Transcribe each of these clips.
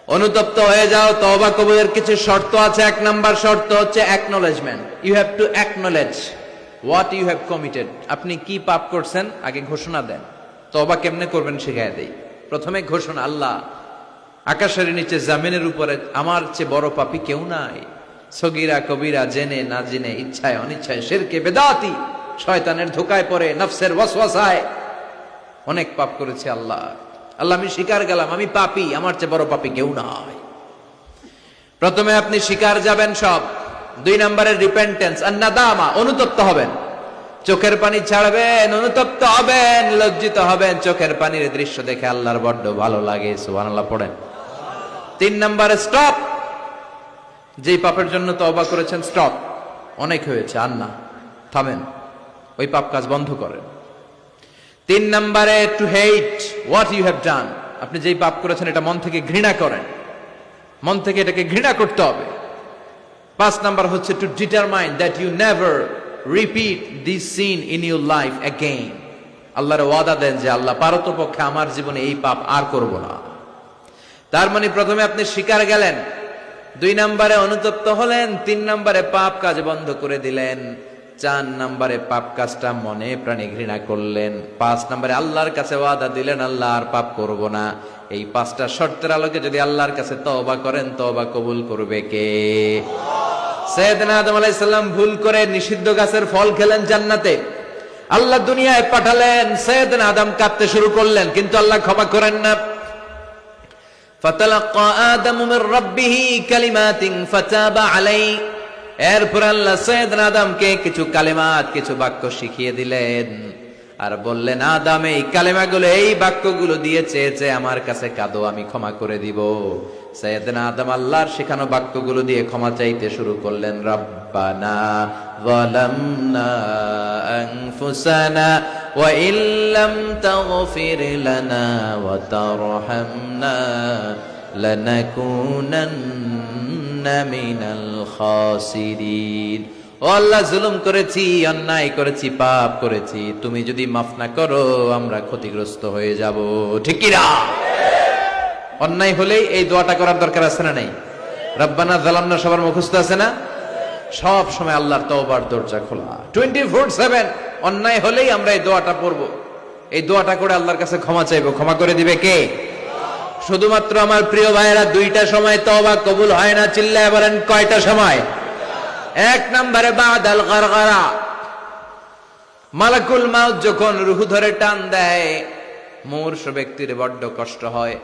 অনুতপ্ত হয়ে যাও। তওবা কবুলের কিছু শর্ত আছে। এক নাম্বার শর্ত হচ্ছে acknowledgement. You have to acknowledge what you have committed. আপনি কি পাপ করছেন আগে ঘোষণা দেন। তওবা কেমনে করবেন শিখায় দেই। প্রথমে ঘোষণা, আল্লাহ, আকাশের নিচে জামিনের উপরে আমার চেয়ে বড় পাপী কেউ নাই। সগীরা কবিরা, জেনে না জেনে, ইচ্ছায় অনিচ্ছায়, শিরকে বেদাতি, শয়তানের ধোকায় পড়ে, নফসের ওয়াসওয়াসায় অনেক পাপ করেছি। আল্লাহ, আল্লাহ আমি স্বীকার গেলাম আমি পাপী, আমার চেয়ে বড় পাপী কেউ নাই। প্রথমে আপনি স্বীকার যাবেন সব। দুই নম্বরে রিপেন্টেন্স আর নাদামা, অনুতপ্ত হবেন, চোখের পানি ছাড়বেন, অনুতপ্ত হবেন, লজ্জিত হবেন। চোখের পানির দৃশ্য দেখে আল্লাহর বড্ড ভালো লাগে, সুবহানাল্লাহ পড়েন। তিন নম্বরে স্টপ, যেই পাপের জন্য তওবা করেছেন স্টপ, অনেক হয়েছে, আর না, থামেন, ওই পাপ কাজ বন্ধ করেন। তিন নম্বরে to hate what you have done, আপনি যেই পাপ করেছেন এটা মন থেকে ঘৃণা করেন, মন থেকে এটাকে ঘৃণা করতে হবে। পাঁচ নাম্বার হচ্ছে to determine that you never repeat this sin in your life again. আল্লাহর ওয়াদা দেন যে আল্লাহ পারতপক্ষে আমার জীবনে এই পাপ আর করব না। তার মানে প্রথমে আপনি স্বীকার গেলেন, দুই নম্বরে অনুতপ্ত হলেন, তিন নম্বরে পাপ কাজ বন্ধ করে দিলেন, চার নম্বরে পাপ কাজটা মনে প্রাণে ঘৃণা করলেন, পাঁচ নম্বরে আল্লাহর কাছে ওয়াদা দিলেন আল্লাহ আর পাপ করব না। এই পাঁচটা শর্তের আলোকে যদি আল্লাহর কাছে তওবা করেন, তওবা কবুল করবে কে? সাইয়েদনা আদম আলাইহিস সালাম ভুল করে নিষিদ্ধ গাছের ফল খেলেন জান্নাতে, আল্লাহ দুনিয়ায় পাঠালেন, সাইয়েদনা আদম কাঁদতে শুরু করলেন, কিন্তু আল্লাহ ক্ষমা করেন না। ফাতালাক্কা আদম মির রাব্বিহি কালিমাতিন ফাতাবা আলাইহি, এরপর আল্লাহ সাইয়েদনা আদমকে কিছু কালিমাত, কিছু বাক্য শিখিয়ে দিলেন আর বললেন, আদম এই কালিমাগুলো, এই বাক্যগুলো দিয়ে চেয়েছে আমার কাছে কাঁদো, আমি ক্ষমা করে দিব। সাইয়েদনা আদম আল্লাহর শেখানো বাক্যগুলো দিয়ে ক্ষমা চাইতে শুরু করলেন। রব্বানা যালামনা আনফুসানা ওয়া ইল্লাম তাগফির লানা ওয়া তারহামনা লানাকুনান্না মিনাল খাসিরিন। ও আল্লাহ, জুলুম করেছি, অন্যায় করেছি, পাপ করেছি, তুমি যদি মাফ না করো আমরা ক্ষতিগ্রস্ত হয়ে যাব। ঠিক কি না? অন্যায় হলেই এই দোয়াটা করার দরকার আছে না নাই? রব্বানা যালামনা সবার মুখস্থ আছে না? সব সময় আল্লাহর তওবার দরজা খোলা 24/7। অন্যায় হলেই আমরা এই দোয়াটা পড়ব, এই দোয়াটা করে আল্লাহর কাছে ক্ষমা চাইবো। ক্ষমা করে দিবে কে? শুধুমাত্র আমার প্রিয় ভাইয়েরা, দুইটা সময় তওবা কবুল হয় না, চিল্লায় বলেন কয়টা সময়? এক নম্বরে বাদাল গারগারা, মালাকুল মাউত যখন রূহ ধরে টান দেয়, মূর্ছ ব্যক্তির বড্ড কষ্ট হয়,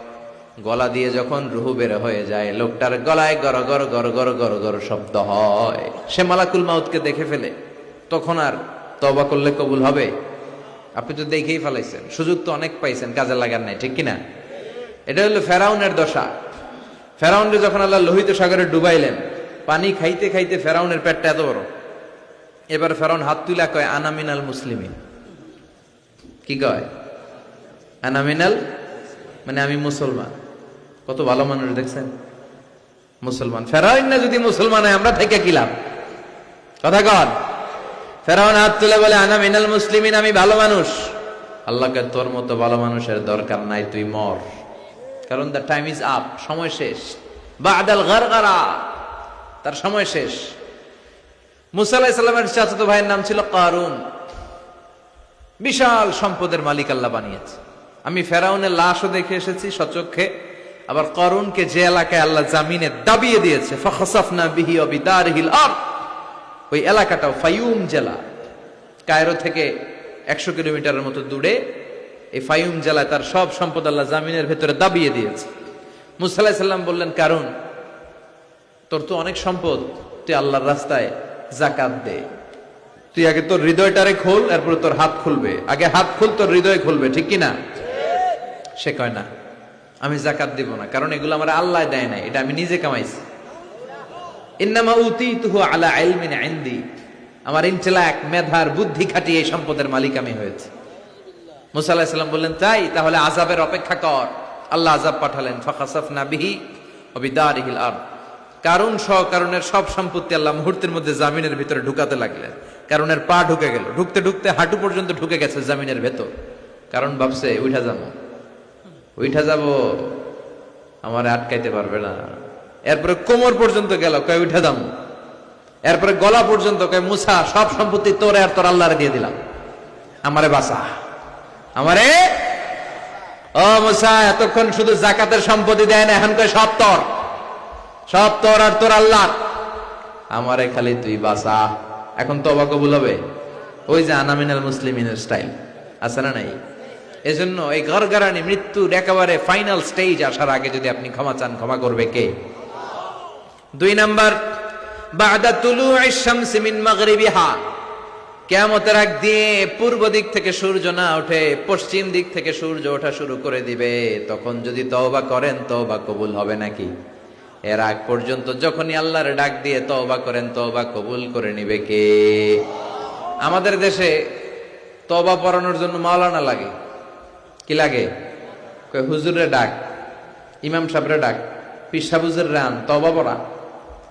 গলা দিয়ে যখন রূহ বের হয়ে যায়, লোকটার গলায় গর গর গর গর গর গর শব্দ হয়, সে মালাকুল মাউতকে দেখে ফেলে, তখন আর তওবা করলে কবুল হবে? আপনি তো দেখেই ফেলাইছেন, সুযোগ তো অনেক পাইছেন, কাজে লাগার নাই, ঠিক কিনা? এটা হলো ফেরাউনের দশা। ফেরাউনকে যখন আল্লাহ লোহিত সাগরে ডুবাইলেন, পানি খাইতে খাইতে ফেরাউনের পেটটা এত বড়, এবার ফেরাউন হাত তুলা কয় আনা মিনাল মুসলিমিন। কি কয়? আনা মিনাল, মানে আমি মুসলমান। কত ভালো মানুষ দেখছেন, মুসলমান। ফেরাউন না যদি মুসলমান হয়, আমরা থেকে কি লাভ? কথা কন। ফেরাউন হাত তুলে বলে আনা মিনাল মুসলিমিন, আমি ভালো মানুষ। আল্লাহকে তোর মতো ভালো মানুষের দরকার নাই, তুই মর, কারণ দ্য টাইম ইজ আপ, সময় শেষ। বাদাল গারগারা, তার সময় শেষ। মুসা আলাইহিস সালামের চাচাতো ভাইয়ের নাম ছিল কারুন, বিশাল সম্পদের মালিক আল্লাহ বানিয়েছে। আমি ফেরাউনের লাশও দেখে এসেছি সচক্ষে, আবার কারুনকে যে এলাকায় আল্লাহ জামিনে দাবিয়ে দিয়েছে, ফাখাসাফনা বিহি ওয়া বিদারিহিল আরদ, ওই এলাকাটাও ফায়ুম জেলা, কায়রো থেকে 100 কিলোমিটারের মতো দূরে এই ফায়ুম জেলায় তার সব সম্পদ আল্লাহ জামিনের ভেতরে দাবিয়ে দিয়েছে। মুসা আলাইহিস সালাম বললেন, কারুন তোর তো অনেক সম্পদ, তুই আল্লাহর রাস্তায় যাকাত দে। তুই আগে তোর হৃদয়টারে খোল, এরপরে তোর হাত খুলবে। আগে হাত খুল, তোর হৃদয় খুলবে, ঠিক কিনা? সে কয় না, আমি যাকাত দিব না, কারণ এগুলো আমার আল্লাহ দেয় নাই, এটা আমি নিজে কামাইছি। ইন্নামা উতীতুহু আলা ইলমিন ইনদি, আমার ইন্টেলেক্ট, মেধার বুদ্ধি খাটিয়ে এই সম্পদের মালিক আমি হয়েছি। মুসা আলাইহিস সালাম বললেন, তাই তাহলে আযাবের অপেক্ষা কর। আল্লাহ আযাব পাঠালেন, ফাখাসাফনা বিহি ওয়া বিদারিহিল আরদ। কারণ কারণের সব সম্পত্তি আল্লাহ মুহূর্তের মধ্যে জামিনের ভিতরে ঢুকাতে লাগলেন। কারণের পা ঢুকে গেল, ঢুকতে ঢুকতে হাঁটু পর্যন্ত ঢুকে গেছে জামিনের ভেতর। কারণ ভাবছে উঠা যাবো, উঠা যাবো, আমার আটকাইতে পারবে না। এরপরে কোমর পর্যন্ত গেল, কয় উঠে দাম। এরপরে গলা পর্যন্ত, কয় মুসা সব সম্পত্তি তোরে আর তোর আল্লাহরে দিয়ে দিলাম, আমারে বাঁচা, আমারে। ও মুসা, এতক্ষণ শুধু জাকাতের সম্পত্তি দেয় না, এখন কয় সব তোর, সব তোর আর তোর আল্লাহ, আমারে খালি তুই বাঁচা। এখন তওবা কবুল হবে? ওই যে আনা মিনাল মুসলিমিনের স্টাইল আছে না নাই? এজন্য এই গড়গড়ানি মৃত্যুর একেবারে ফাইনাল স্টেজ আসার আগে যদি আপনি ক্ষমা চান, ক্ষমা করবে কে? 2 নাম্বার, বাদা তুলুইশ শামসি মিন মাগরিবিহা, কিয়ামতের আগ দিয়ে পূর্ব দিক থেকে সূর্য না ওঠে, পশ্চিম দিক থেকে সূর্য ওঠা শুরু করে দিবে। তখন যদি তওবা করেন, তওবা কবুল হবে নাকি? এর আগ পর্যন্ত যখনই আল্লাহর ডাক দিয়ে তওবা করেন, তওবা কবুল করে নিবে কে? আমাদের দেশে তওবা পড়ানোর জন্য মাওলানা লাগে। কি লাগে? কই হুজুরের ডাক, ইমাম সাহেবের ডাক, পীর সাহেব হুজুর রান তওবা পড়া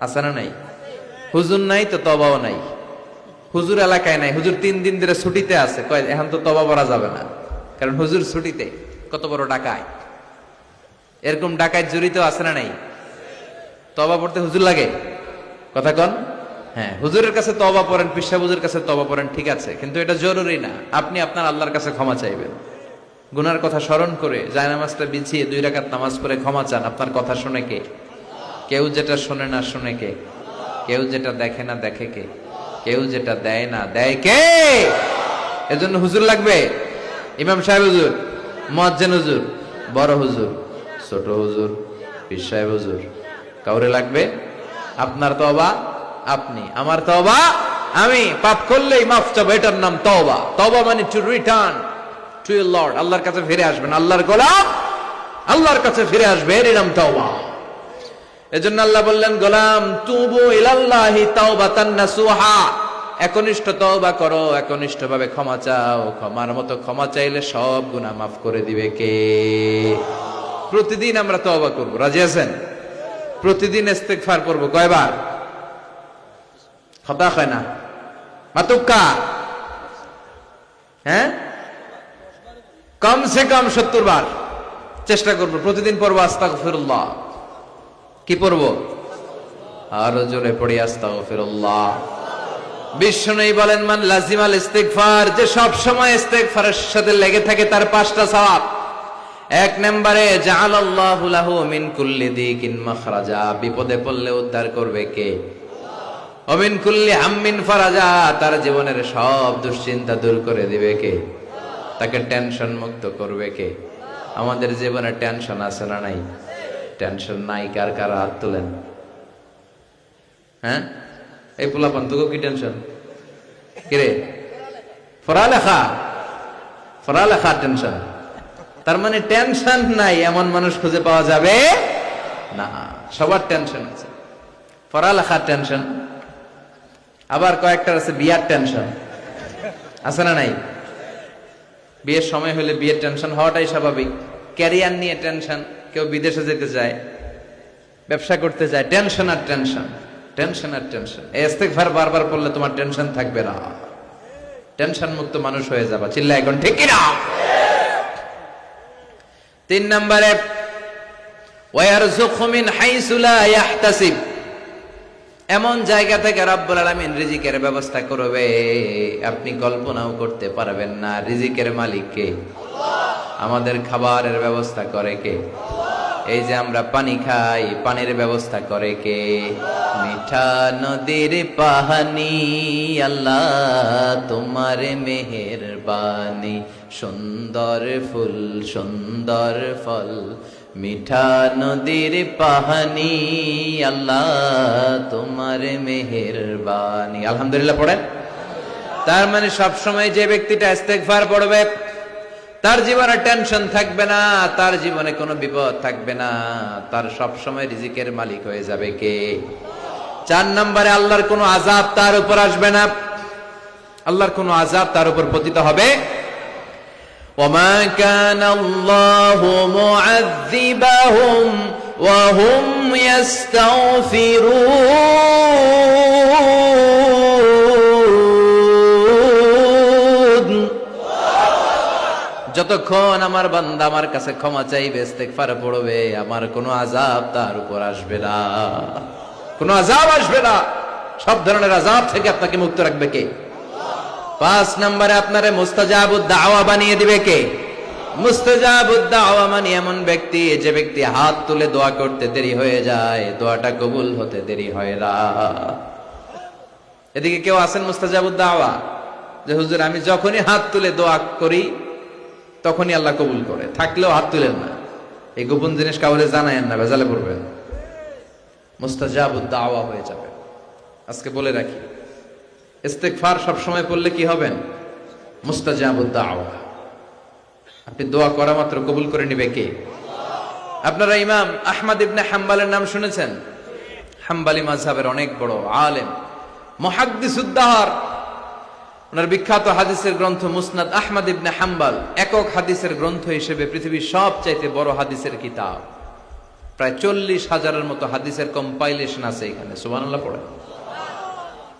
আছে না নাই? হুজুর নাই তো তওবাও নাই। হুজুর এলাকায় নাই, হুজুর 3 দিন ধরে ছুটিতে আছে, কয় এখন তো তওবা পড়া যাবে না, কারণ হুজুর ছুটিতে। কত বড় ডাকায়! এরকম ডাকায় জড়িত আছে না নাই? তওবা পড়তে হুজুর লাগে? কথা কন। হ্যাঁ, হুজুরের কাছে তওবা পড়েন, পীর সাহেব হুজুরের কাছে তওবা পড়েন, ঠিক আছে, কিন্তু এটা জরুরি না। আপনি আপনার আল্লাহর কাছে ক্ষমা চাইবেন, গুনার কথা স্মরণ করে জায়নামাজটা বিছিয়ে 2 রাকাত নামাজ পড়ে ক্ষমা চান। আপনার কথা শুনে কে? কেউ যেটা শোনে না শুনে কে? কেউ যেটা দেখে না দেখে কে? কেউ যেটা দেয় না দেয় কে? এজন্য হুজুর লাগবে? ইমাম সাহেব হুজুর, মুয়াজ্জিন হুজুর, বড় হুজুর, ছোট হুজুর, পীর সাহেব হুজুর, কাউরে লাগবে? আপনার তওবা আপনি, আমার তওবা আমি। পাপ করলেই মাফ চাবো, এটার নাম তওবা। তওবা মানে to return to your Lord, আল্লাহর কাছে ফিরে আসবেন। আল্লাহর গোলাম আল্লাহর কাছে ফিরে আসবে, এর নাম তওবা। এজন্য আল্লাহ বললেন, গোলাম তুবু ইলাল্লাহি তাওবাতান নাসুহা, একনিষ্ঠ তওবা করো, একনিষ্ঠভাবে ক্ষমা চাও। ক্ষমার মতো ক্ষমা চাইলে সব গুনাহ মাফ করে দিবে কে? প্রতিদিন আমরা তওবা করব, রাজি আছেন? প্রতিদিন ইস্তেগফার করব। কয়বার? কথা হয় না মাতুক্কা? হ্যাঁ, কমসে কম 70 বার চেষ্টা করব। প্রতিদিন পড়ব আস্তাগফিরুল্লাহ। কি পড়ব? আরো জোরে পড়ি আস্তাগফিরুল্লাহ। বিশ্বনবী বলেন, মান লাজিমাল ইস্তিগফার, যে সব সময় ইস্তিগফারের সাথে লেগে থাকে, তার 5টা সওয়াব। 1 নম্বরে জাআলাল্লাহু লাহু মিন কুল্লি দিকিন মাখরাজা, বিপদে পড়লে উদ্ধার করবে কে? ওয়া মিন কুল্লি হাম্মিন ফারাজা, তার জীবনের সব দুশ্চিন্তা দূর করে দিবে কে? তাকে টেনশন মুক্ত করবে কে? আমাদের জীবনে টেনশন আছে না নাই? টেনশন নাই কার কার হাত তোলেন। হ্যাঁ, এই পোলাপান তোকে কি টেনশন? কিরে পড়ালেখা, পড়ালেখা টেনশন? তার মানে টেনশন নাই এমন মানুষ খুঁজে পাওয়া যাবে না। সবার টেনশন আছে, পড়ালেখার টেনশন, আবার কয়েকটার আছে বিয়ার টেনশন, আছে না নাই? বিয়ের সময় হলে বিয়ের টেনশন হওয়াটাই স্বাভাবিক। ক্যারিয়ার নিয়ে টেনশন, কেউ বিদেশে যেতে চায়, ব্যবসা করতে চায়, টেনশন আর টেনশন, টেনশন আর টেনশন। ইস্তিগফার বারবার পড়লে তোমার টেনশন থাকবে না, টেনশন মুক্ত মানুষ হয়ে যাবে। চিল্লা এখন ঠিক কি না? 3 নম্বরে ওয়ারযুকহু মিন হাইসু লা ইয়াহতাসিব, এমন জায়গা থেকে রব্বুল আলামিন রিজিকের ব্যবস্থা করবে আপনি কল্পনাও করতে পারবেন না। রিজিকের মালিক কে? আমাদের খাবারের ব্যবস্থা করে কে? এই যে আমরা পানি খাই, পানির ব্যবস্থা করে কে? মিঠা নদীর পানি, আল্লাহ তোমার মেহেরবানি, সুন্দর ফুল সুন্দর ফল, মিঠা নদীর পানি, আল্লাহ তোমার মেহেরবানি। আলহামদুলিল্লাহ পড়েন। তার মানে সব সময় যে ব্যক্তিটা ইস্তেগফার পড়বে, তার জীবনে টেনশন থাকবে না, তার জীবনে কোনো বিপদ থাকবে না, তার সব সময় রিজিকের মালিক হয়ে যাবে কে? 4 নম্বরে আল্লাহর কোনো আযাব তার উপর আসবে না, আল্লাহর কোনো আযাব তার উপর পতিত হবে। ওয়ামা কানাল্লাহু মুআযযিবাহুম ওয়া হুম ইস্তাগফিরুন, যত যতক্ষণ আমার বান্দা আমার কাছে ক্ষমা চাইবে, ইস্তেগফার পড়বে, আমার কোনো আযাব তার উপর আসবে না, কোনো আযাব আসবে না। সব ধরনের আযাব থেকে আপনাকে মুক্ত রাখবে কে? 5 নম্বরে আপনারে মুস্তাজাবুদ দাওয়া বানিয়ে দিবে কে? মুস্তাজাবুদ দাওয়া মানে এমন ব্যক্তি, যে ব্যক্তি হাত তুলে দোয়া করতে দেরি হয়ে যায়, দোয়াটা কবুল হতে দেরি হয় না। এদিকে কেউ আছেন মুস্তাজাবুদ দাওয়া, যে হুজুর আমি যখনই হাত তুলে দোয়া করি তখনই আল্লাহ কবুল করে, থাকলেও হাত তুলেন না, এই গোপন জিনিস কাউরে জানায়েন না, ভেজালে পড়বেন, মুস্তাজাবুদ দাওয়া হয়ে যাবে। আজকে বলে রাখি, ইস্তেগফার সব সময় পড়লে কি হবেন? মুস্তাজাবুদ দাওয়া। আপনি দোয়া করা মাত্র কবুল করে নিবে কে? আপনারা ইমাম আহমদ ইবনে হাম্বলের নাম শুনেছেন? হাম্বলি মাযহাবের অনেক বড় আলেম, মুহাদ্দিসুদ্দাহর। ওনার বিখ্যাত হাদিসের গ্রন্থ মুসনাদ আহমদ ইবনে হাম্বল একক হাদিসের গ্রন্থ হিসেবে পৃথিবীর সবচাইতে বড় হাদিসের কিতাব। প্রায় 40,000-এর মতো হাদিসের কম্পাইলেশন আছে এখানে, সুবহানাল্লাহ পড়ে।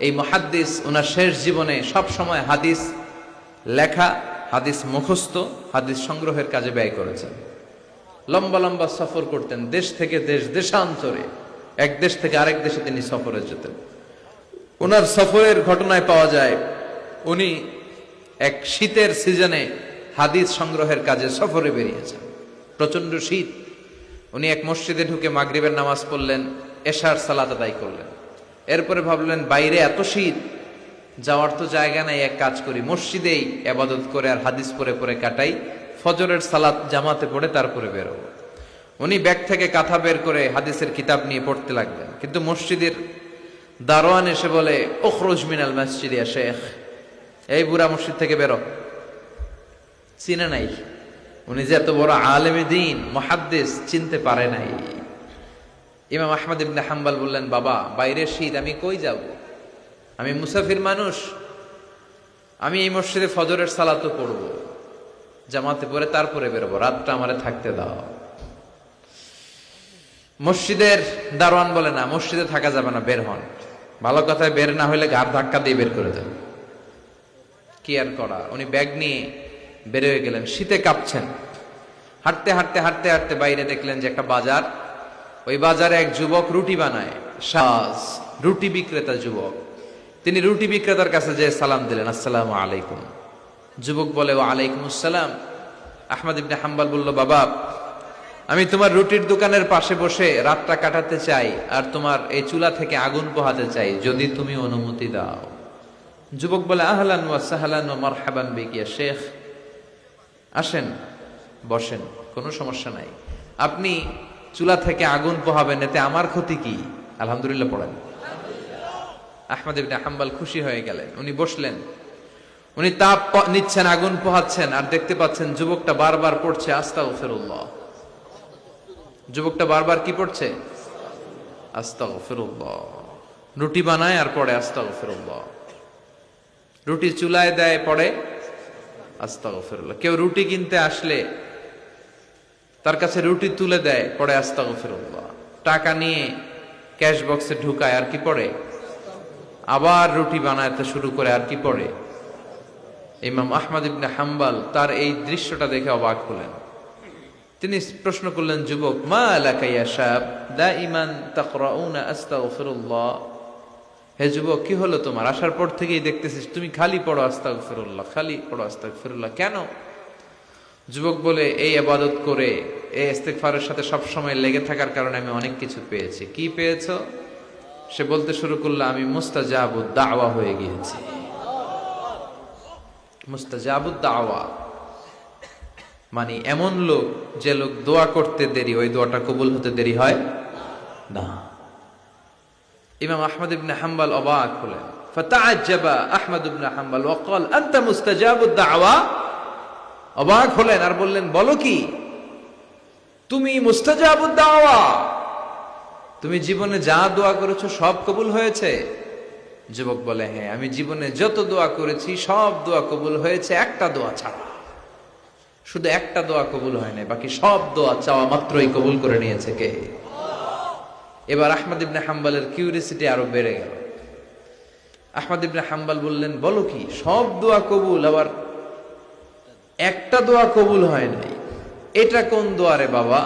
এই মুহাদ্দিস ওনার শেষ জীবনে সব সময় হাদিস লেখা, হাদিস মুখস্থ, হাদিস সংগ্রহের কাজে ব্যয় করেছেন। লম্বা লম্বা সফর করতেন, দেশ থেকে দেশ, দেশান্তরে, এক দেশ থেকে আরেক দেশে তিনি সফরে যেতেন। ওনার সফরের ঘটনায় পাওয়া যায় উনি এক শীতের সিজনে হাদিস সংগ্রহের কাজে সফরে বেরিয়েছেন। প্রচন্ড শীত। উনি এক মসজিদে ঢুকে মাগরিবের নামাজ পড়লেন, এশার সালাত আদায় করলেন। এরপরে ভাবলেন বাইরে এত শীত, যাওয়ার তো জায়গা নাই, এক কাজ করি মসজিদেই ইবাদত করে আর হাদিস পড়ে পড়ে কাটাই, ফজরের সালাত জামাতে পড়ে তারপরে বেরোবো। উনি ব্যাগ থেকে কাঁথা বের করে হাদিসের কিতাব নিয়ে পড়তে লাগলেন। কিন্তু মসজিদের দারোয়ান এসে বলে, উখরুজ মিনাল মসজিদ ইয়া শেখ, এই বুড়া মসজিদ থেকে বেরো। চিনে নাই, উনি যে এত বড় আলেমে দ্বীন মুহাদ্দিস, চিনতে পারে নাই। ইমাম আহমদ ইবনে হাম্বল বললেন, বাবা বাইরে শীত, আমি কই যাব? আমি মুসাফির মানুষ, আমি এই মসজিদে ফজরের সালাতও পড়বো, জামাতে পড়ে তারপরে বেরোবো, রাতটা আমারে থাকতে দাও। মসজিদের দারোয়ান বলে, না মসজিদে থাকা যাবে না, বের হন। ভালো কথায় বের না হইলে ঘাড় ধাক্কা দিয়ে বের করে দেন। কি আর করা, উনি ব্যাগ নিয়ে বের হয়ে গেলেন। শীতে কাঁপছেন। হাঁটতে হাঁটতে হাঁটতে হাঁটতে বাইরে দেখলেন যে একটা বাজার, ওই বাজারে এক যুবক রুটি বানায়, সাজ রুটি বিক্রেতা যুবক। তিনি রুটি বিক্রেতার কাছে যে সালাম দিলেন, আসসালামু আলাইকুম। যুবক বলে, ওয়া আলাইকুম আসসালাম। আহমদ ইবনে হাম্বল বলল, বাবা আমি তোমার রুটির দোকানের পাশে বসে রাতটা কাটাতে চাই, আর তোমার এই চুলা থেকে আগুন পোহাতে চাই, যদি তুমি অনুমতি দাও। যুবক বলে, আহলান ওয়া সাহলান ওয়া মারহাবান বিক ইয়া শেখ, আসেন বসেন, কোনো সমস্যা নাই। আপনি চুলা থেকে আগুন পোহাবেন, এতে আমার ক্ষতি কি? আলহামদুলিল্লাহ পড়েন। আহমদ ইবনে হাম্বল খুশি হয়ে গেলেন। উনি বসলেন, উনি তাপ নিচ্ছেন, আগুন পোহাচ্ছেন, আর দেখতে পাচ্ছেন যুবকটা বারবার পড়ছে আস্তাগফিরুল্লাহ। যুবকটা বারবার কি পড়ছে? আস্তাগফিরুল্লাহ। রুটি বানায় আর পড়ে আস্তাগফিরুল্লাহ। রুটি চুলায় দেয়, পড়ে আস্তাগফিরুল্লাহ। কেউ রুটি কিনতে আসলে তার কাছে রুটি তুলে দেয়, পড়ে আস্তাগফিরুল্লাহ। টাকা নিয়ে ক্যাশ বক্সে ঢুকায়, আর কি পড়ে? আবার রুটি বানাতে শুরু করে, আর কি পড়ে? ইমাম আহমদ ইবনে হাম্বল তার এই দৃশ্যটা দেখে অবাক হলেন। তিনি প্রশ্ন করলেন, যুবক, মা লাকা ইয়া শাব দাইমান তাকরাউনা আস্তাগফিরুল্লাহ। হে যুবক, কি হলো তোমার? আসার পর থেকেই দেখতেছিস তুমি খালি পড়ো আস্তাগফিরুল্লাহ, খালি পড়ো আস্তাগফিরুল্লাহ, কেন? যুবক বলে, এই ইবাদত করে, এই ইস্তেগফারের সাথে সব সময় লেগে থাকার কারণে আমি অনেক কিছু পেয়েছি। কি পেয়েছো? সে বলতে শুরু করলো, আমি মুস্তাজাবুদ দাওয়া হয়ে গিয়েছি। মুস্তাজাবুদ দাওয়া মানে এমন লোক, যে লোক দোয়া করতে দেরি, ওই দোয়াটা কবুল হতে দেরি হয় না। ইমাম আহমদ ইবনে হাম্বল অবাক হলেন। ফাতাআজ্জাবা আহমদ ইবনে হাম্বল ওয়া ক্বাল, আনতা মুস্তাজাবুদ দাওয়া। অবাক হলেন আর বললেন, বলো কি, তুমি মুস্তাজাবুদ দাওয়া? তুমি জীবনে যা দোয়া করেছো সব কবুল হয়েছে? যুবক বলে, হ্যাঁ, আমি জীবনে যত দোয়া করেছি সব দোয়া কবুল হয়েছে, একটা দোয়া ছাড়া। শুধু একটা দোয়া কবুল হয় না, বাকি সব দোয়া চাওয়া মাত্রই কবুল করে নিয়েছে কে? এবার আহমদ ইবনে হাম্বলের কিউরিসিটি আরো বেড়ে গেল। আহমদ ইবনে হাম্বল বললেন, বলো কি, সব দোয়া কবুল, আবার একটা দোয়া কবুল হয় নাই, এটা কোন দোয়া রে বাবা?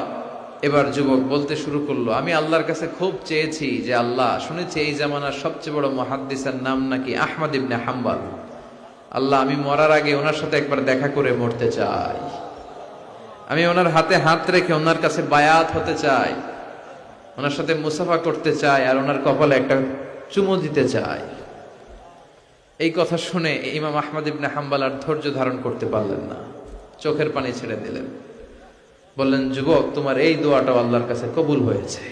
এবার যুবক বলতে শুরু করলো, আমি আল্লাহর কাছে খুব চেয়েছি যে আল্লাহ, শুনেছি এই জামানার সবচেয়ে বড় মুহাদ্দিসের নাম নাকি আহমদ ইবনে হাম্বল। আল্লাহ, আমি মরার আগে ওনার সাথে একবার দেখা করে মরতে চাই। আমি ওনার হাতে হাত রেখে ওনার কাছে বায়াত হতে চাই, ওনার সাথে মুসাফা করতে চাই, আর ওনার কপালে একটা চুমু দিতে চাই। এই কথা শুনে ইমাম আহমদ ইবনে হাম্বল আর ধৈর্য ধারণ করতে পারলেন না, চোখের পানি ছেড়ে দিলেন। বললেন, যুবক, তোমার এই দোয়াটাও আল্লাহর কাছে কবুল হয়েছে,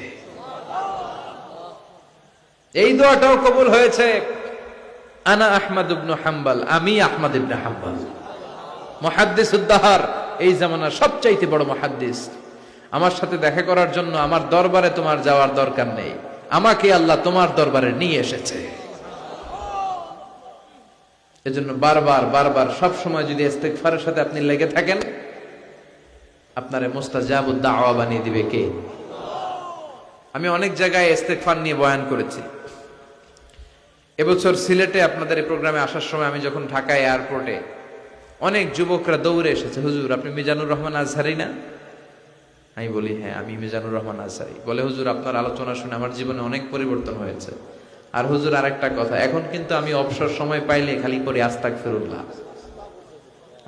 এই দোয়াটাও কবুল হয়েছে। আনা আহমদ ইবনে হাম্বল, আমি আহমদ ইবনে হাম্বল, মুহাদ্দিসুদ দাহর, এই জামানার সবচাইতে বড় মুহাদ্দিস। আমার সাথে দেখা করার জন্য আমার দরবারে তোমার যাওয়ার দরকার নেই, আমাকে আল্লাহ তোমার দরবারে নিয়ে এসেছে। এজন্য বারবার বারবার সব সময় যদি ইস্তেগফারের সাথে আপনি লেগে থাকেন, আপনারে মুস্তাজাবুদ দাওয়া বানিয়ে দিবে কে? আমি অনেক জায়গায় ইস্তেগফার নিয়ে বয়ান করেছি। এবছর সিলেটে আপনাদের এই প্রোগ্রামে আসার সময় আমি যখন ঢাকা এয়ারপোর্টে, অনেক যুবকরা দৌড়ে এসেছে, হুজুর আপনি মিজানুর রহমান আজহারি না? আমি বলি, হ্যাঁ আমি মিজানুর রহমান আজহারি। বলে, হুজুর আপনার আলোচনা শুনে আমার জীবনে অনেক পরিবর্তন হয়েছে। আর হুজুর আরেকটা কথা, এখন কিন্তু আমি অবসর সময় পাইলে খালি করি আস্তাগফিরুল্লাহ।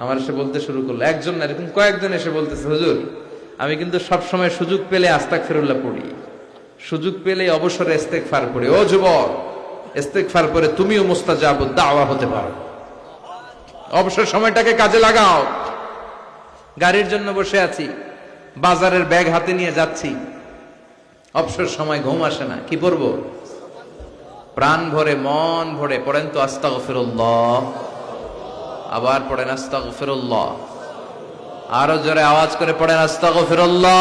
আমার এসে বলতে শুরু করলো, একজন না এরকম কয়েকজন এসে বলতেছে, হুজুর আমি কিন্তু সব সময় সুযোগ পেলে আস্তাগফিরুল্লাহ পড়ি, সুযোগ পেলে অবসরে ইস্তেগফার পড়ি। ও যুবক, ইস্তেগফার করে তুমিও মুস্তাজাবুদ দাওয়া হতে পারো, অবসর সময়টাকে কাজে লাগাও। গাড়ির জন্য বসে আছি, বাজারের ব্যাগ হাতে নিয়ে যাচ্ছি, অবসর সময় ঘুম আসে না, কি পড়বো? প্রাণ ভরে মন ভরে পড়েন তো আস্তাগফিরুল্লাহ, আবার পড়েন আস্তাগফিরুল্লাহ, আরো জোরে আওয়াজ করে পড়েন আস্তাগফিরুল্লাহ।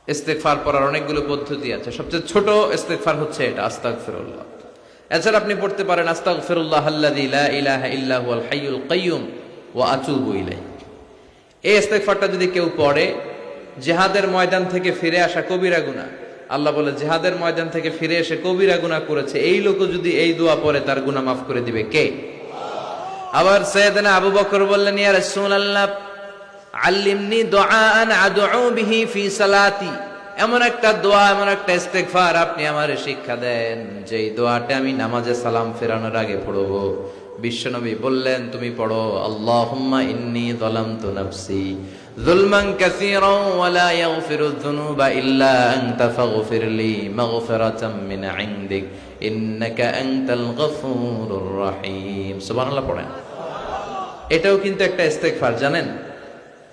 ইস্তেগফার পড়ার অনেকগুলো পদ্ধতি আছে, সবচেয়ে ছোট ইস্তেগফার হচ্ছে এটা, আস্তাগফিরুল্লাহ। এছাড়া আপনি পড়তে পারেন আস্তাগফিরুল্লাহ আল্লাযী লা ইলাহা ইল্লা হুয়াল হাইয়ুল কাইয়্যুম ওয়া আতুবু ইলাইহি। এই ইস্তেগফারটা যদি কেউ পড়ে, জিহাদের ময়দান থেকে ফিরে আসা কবিরা গুনাহ, আল্লাহ বলে জিহাদের ময়দান থেকে ফিরে এসে কবিরা গুনাহ করেছে, এই লোক যদি এই দোয়া পড়ে তার গুনাহ মাফ করে দিবে কে? আবার সাইয়েদনা আবু বকর বললেন, ইয়া রাসূলুল্লাহ আল্লিমনি দুআআন আদউ বিহি ফি সালাতি, এমন একটা দোয়া, এমন একটা ইস্তেগফার আপনি আমারে শিক্ষা দেন যেই দোয়াটা আমি নামাজে সালাম ফেরানোর আগে পড়ব। বিশ্বনবী বললেন, তুমি পড়ো, আল্লাহুম্মা ইন্নী যালামতু নাফসি যুলমান কাসীরান ওয়া লা ইয়াগফিরুয যুনুবা ইল্লা আনতা ফাগফিরলি মাগফিরাতাম মিন ইনদিক ইন্নাকা আনতাল গফুরুর রহিম। সুবহানাল্লাহ পড়েন। এটাও কিন্তু একটা ইস্তেগফার, জানেন?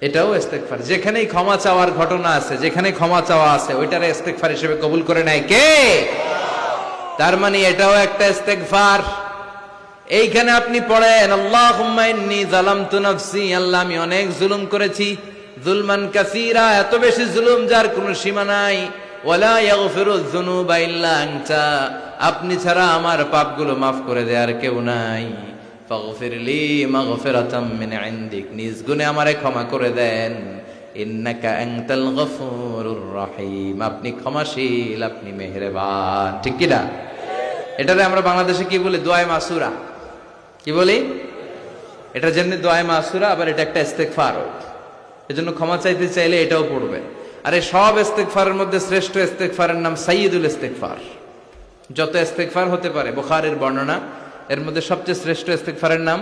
এটাও ইস্তেগফার। যেখানেই ক্ষমা চাওয়ার ঘটনা আছে, যেখানে ক্ষমা চাওয়া আছে, ওইটারে ইস্তেগফার হিসেবে কবুল করে নেয় কে? তার মানে এটাও একটা ইস্তেগফার। এইখানে আপনি পড়েন, আল্লাহুম্মা ইন্নী যালামতু নাফসি, আল্লাহ আমি অনেক জুলুম করেছি, যুলমান কাসীরা, এত বেশি জুলুম যার কোনো সীমা নাই, ওয়ালা ইয়াগফিরুয যুনুবা ইল্লা আনতা, আপনি ছাড়া আমার পাপগুলো মাফ করে দেয়ার কেউ নাই। ফাগফিরলি মাগফিরাতাম মিন ইনদিক, নিজ গুণে আমারে ক্ষমা করে দেন। ইন্নাকা আনতাল গফুরুর রহিম, আপনি ক্ষমাশীল, আপনি মেহেরবান। ঠিক কি না? এটারে আমরা বাংলাদেশে কি বলি? দোয়ায়ে মাসুরা। কি বলি? এটা যেমনি দোয়ায়ে মাসুরা, আবার এটা একটা ইস্তেগফার। এজন্য ক্ষমা চাইতে চাইলে এটাও পড়বে। আর এই সব ইস্তেগফারের মধ্যে শ্রেষ্ঠ ইস্তেগফারের নাম সাইয়্যিদুল ইস্তেগফার। যত ইস্তেগফার হতে পারে, বুখারীর বর্ণনা, এর মধ্যে সবচেয়ে শ্রেষ্ঠ ইস্তেগফারের নাম,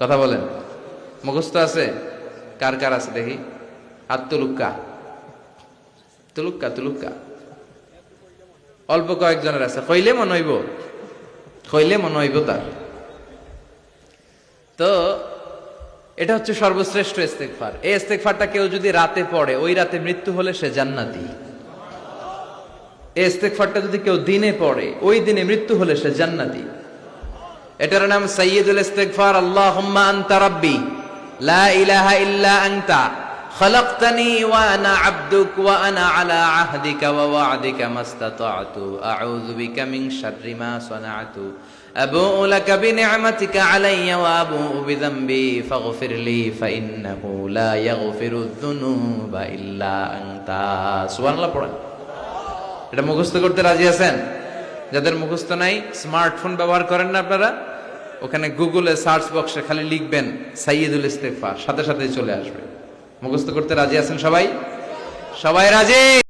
কথা বলেন, মুখস্থ আছে? কার কার আছে দেখি? হাত তুলুক্কা, তুলুক্কা, তুলুক্কা। অল্প কয়েকজনের আছে। কইলে মনে হইব, কইলে মনে হইব তার। তো এটা হচ্ছে সর্বশ্রেষ্ঠ ইস্তেগফার। এই ইস্তেগফারটা কেউ যদি রাতে পড়ে, ওই রাতে মৃত্যু হলে সে জান্নাতি। এই ইস্তেগফারটা যদি কেউ দিনে পড়ে, ওই দিনে মৃত্যু হলে সে জান্নাতি। এটার নাম সাইয়্যিদুল ইস্তেগফার। আল্লাহুম্মা আনতা রাব্বি লা ইলাহা ইল্লা আনতা খালাকতানি ওয়া আনা আবদুক ওয়া আনা আলা আহদিকা ওয়া ওয়া'দিকা মাস্তাতা'তু আউযু বিকা মিন শাররি মা সানা'তু আবু'ু লাকা বিনি'মাতিকা আলাইয়া ওয়া আবু'ু বিযামবি ফাগফিরলি ফাইন্নাহু লা ইয়াগফিরুয যুনুবা ইল্লা আনতা। সুবহানাল্লাহ পড়েন। এটা মুখস্থ করতে রাজি আছেন? যাদের মুখস্থ নাই, স্মার্টফোন ব্যবহার করেন না আপনারা? ওখানে গুগলে সার্চ বক্সে খালি লিখবেন সাইয়্যিদুল ইস্তেগফার, সাথে সাথে চলে আসবে। মুখস্থ করতে রাজি আছেন সবাই? সবাই রাজি?